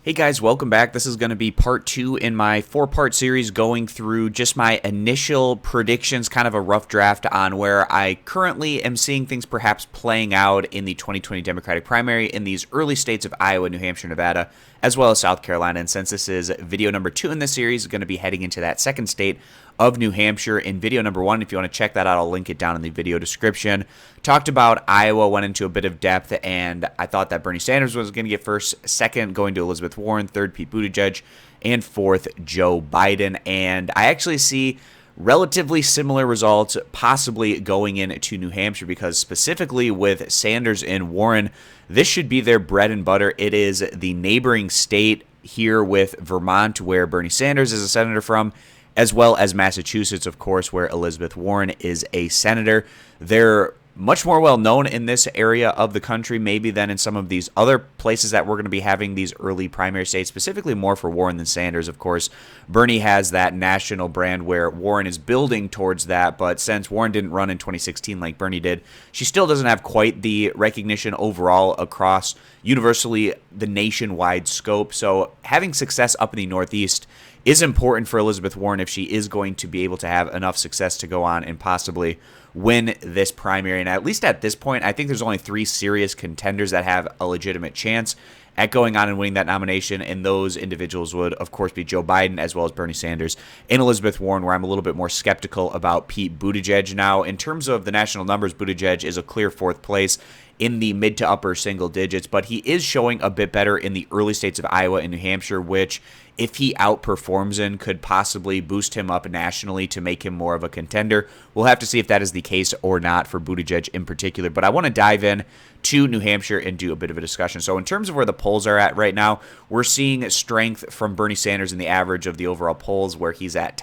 Hey guys, welcome back. This is going to be part 2 in my 4-part series going through just my initial predictions, kind of a rough draft on where I currently am seeing things perhaps playing out in the 2020 Democratic primary in these early states of Iowa, New Hampshire, Nevada, as well as South Carolina. And since this is video number 2 in this series, going to be heading into that second state of New Hampshire in video number 1. If you want to check that out, I'll link it down in the video description. Talked about Iowa, went into a bit of depth, and I thought that Bernie Sanders was going to get first, second going to Elizabeth Warren, third Pete Buttigieg, and fourth Joe Biden. And I actually see relatively similar results possibly going into New Hampshire because specifically with Sanders and Warren, this should be their bread and butter. It is the neighboring state here with Vermont, where Bernie Sanders is a senator from, as well as Massachusetts, of course, where Elizabeth Warren is a senator. They're much more well known in this area of the country maybe than in some of these other places that we're going to be having these early primary states, specifically more for Warren than Sanders. Of course, Bernie has that national brand where Warren is building towards that, but since Warren didn't run in 2016 like Bernie did, she still doesn't have quite the recognition overall across universally the nationwide scope. So having success up in the Northeast is important for Elizabeth Warren if she is going to be able to have enough success to go on and possibly win this primary. And at least at this point, I think there's only 3 serious contenders that have a legitimate chance at going on and winning that nomination, and those individuals would, of course, be Joe Biden as well as Bernie Sanders and Elizabeth Warren, where I'm a little bit more skeptical about Pete Buttigieg. Now, in terms of the national numbers, Buttigieg is a clear 4th place in the mid to upper single digits, but he is showing a bit better in the early states of Iowa and New Hampshire, which, if he outperforms in, could possibly boost him up nationally to make him more of a contender. We'll have to see if that is the case or not for Buttigieg in particular, but I want to dive in to New Hampshire and do a bit of a discussion. So in terms of where the polls are at right now, we're seeing strength from Bernie Sanders in the average of the overall polls where he's at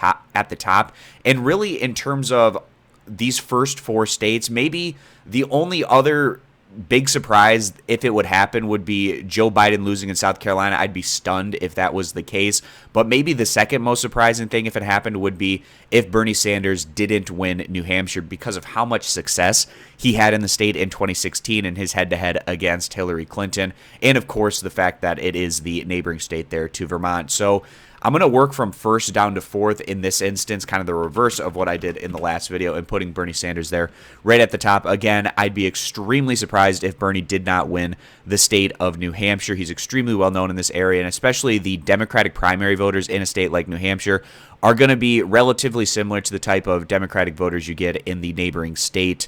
the top. And really in terms of these first 4 states, maybe the only other big surprise, if it would happen, would be Joe Biden losing in South Carolina. I'd be stunned if that was the case. But maybe the second most surprising thing, if it happened, would be if Bernie Sanders didn't win New Hampshire because of how much success he had in the state in 2016 in his head-to-head against Hillary Clinton. And, of course, the fact that it is the neighboring state there to Vermont. So I'm going to work from first down to 4th in this instance, kind of the reverse of what I did in the last video, and putting Bernie Sanders there right at the top. Again, I'd be extremely surprised if Bernie did not win the state of New Hampshire. He's extremely well known in this area, and especially the Democratic primary voters in a state like New Hampshire are going to be relatively similar to the type of Democratic voters you get in the neighboring state,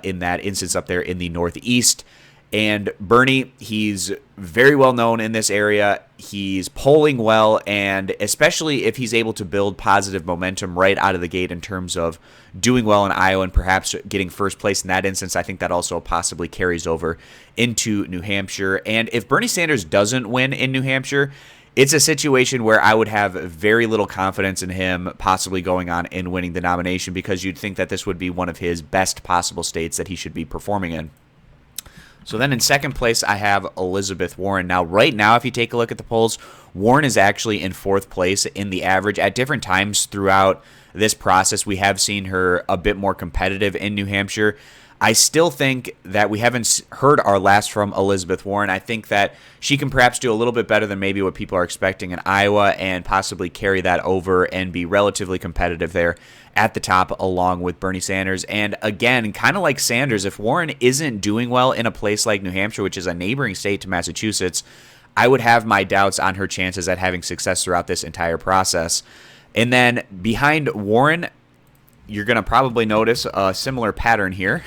in that instance up there in the Northeast. And Bernie, he's very well known in this area. He's polling well, and especially if he's able to build positive momentum right out of the gate in terms of doing well in Iowa and perhaps getting first place in that instance, I think that also possibly carries over into New Hampshire. And if Bernie Sanders doesn't win in New Hampshire, it's a situation where I would have very little confidence in him possibly going on and winning the nomination, because you'd think that this would be one of his best possible states that he should be performing in. So then in second place, I have Elizabeth Warren. Now, right now, if you take a look at the polls, Warren is actually in 4th place in the average. At different times throughout this process, we have seen her a bit more competitive in New Hampshire. I still think that we haven't heard our last from Elizabeth Warren. I think that she can perhaps do a little bit better than maybe what people are expecting in Iowa and possibly carry that over and be relatively competitive there at the top along with Bernie Sanders. And again, kind of like Sanders, if Warren isn't doing well in a place like New Hampshire, which is a neighboring state to Massachusetts, I would have my doubts on her chances at having success throughout this entire process. And then behind Warren, you're going to probably notice a similar pattern here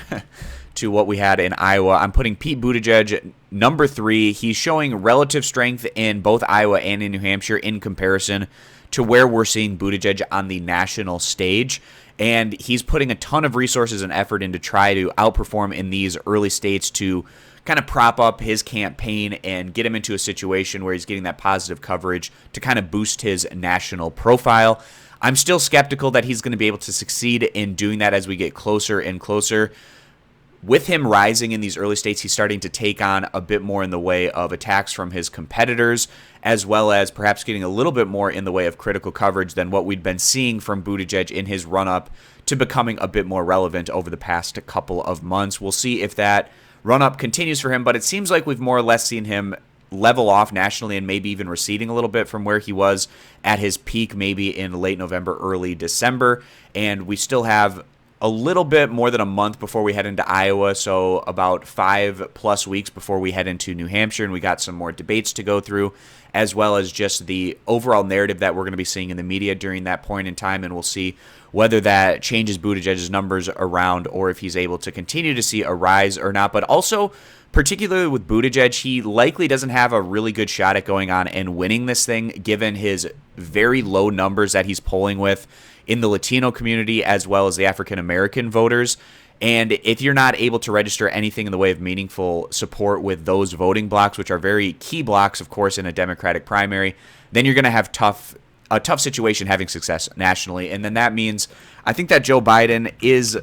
to what we had in Iowa. I'm putting Pete Buttigieg number 3. He's showing relative strength in both Iowa and in New Hampshire in comparison to where we're seeing Buttigieg on the national stage. And he's putting a ton of resources and effort in to try to outperform in these early states to kind of prop up his campaign and get him into a situation where he's getting that positive coverage to kind of boost his national profile. I'm still skeptical that he's going to be able to succeed in doing that as we get closer and closer. With him rising in these early states, he's starting to take on a bit more in the way of attacks from his competitors, as well as perhaps getting a little bit more in the way of critical coverage than what we'd been seeing from Buttigieg in his run-up to becoming a bit more relevant over the past couple of months. We'll see if that run-up continues for him, but it seems like we've more or less seen him level off nationally and maybe even receding a little bit from where he was at his peak maybe in late November, early December. And we still have a little bit more than a month before we head into Iowa, so about 5+ weeks before we head into New Hampshire, and we got some more debates to go through, as well as just the overall narrative that we're going to be seeing in the media during that point in time, and we'll see whether that changes Buttigieg's numbers around or if he's able to continue to see a rise or not. But also, particularly with Buttigieg, he likely doesn't have a really good shot at going on and winning this thing, given his very low numbers that he's polling with in the Latino community as well as the African American voters. And if you're not able to register anything in the way of meaningful support with those voting blocks, which are very key blocks, of course, in a Democratic primary, then you're going to have a tough situation having success nationally. And then that means I think that Joe Biden is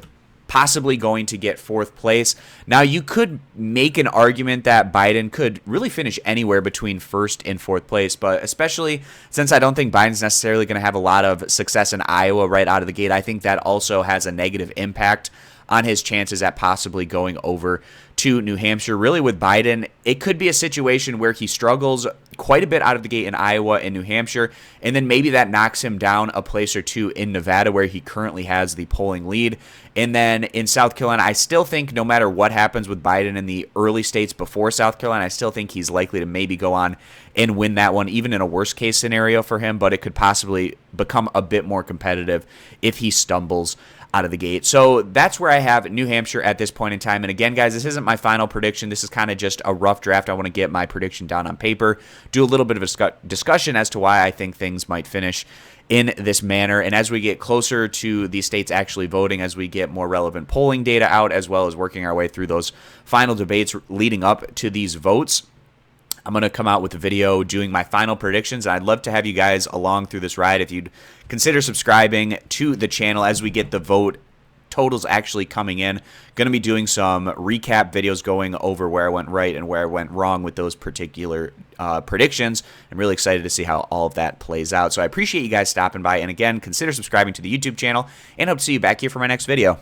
possibly going to get fourth place. Now, you could make an argument that Biden could really finish anywhere between first and fourth place, but especially since I don't think Biden's necessarily going to have a lot of success in Iowa right out of the gate, I think that also has a negative impact on his chances at possibly going over to New Hampshire. Really, with Biden, it could be a situation where he struggles quite a bit out of the gate in Iowa and New Hampshire, and then maybe that knocks him down a place or two in Nevada, where he currently has the polling lead. And then in South Carolina, I still think no matter what happens with Biden in the early states before South Carolina, I still think he's likely to maybe go on and win that one, even in a worst-case scenario for him, but it could possibly become a bit more competitive if he stumbles out of the gate. So that's where I have New Hampshire at this point in time. And again, guys, this isn't my final prediction. This is kind of just a rough draft. I want to get my prediction down on paper, do a little bit of a discussion as to why I think things might finish in this manner. And as we get closer to the states actually voting, as we get more relevant polling data out, as well as working our way through those final debates leading up to these votes, I'm going to come out with a video doing my final predictions. I'd love to have you guys along through this ride. If you'd consider subscribing to the channel as we get the vote totals actually coming in. Going to be doing some recap videos going over where I went right and where I went wrong with those particular predictions. I'm really excited to see how all of that plays out. So I appreciate you guys stopping by. And again, consider subscribing to the YouTube channel and hope to see you back here for my next video.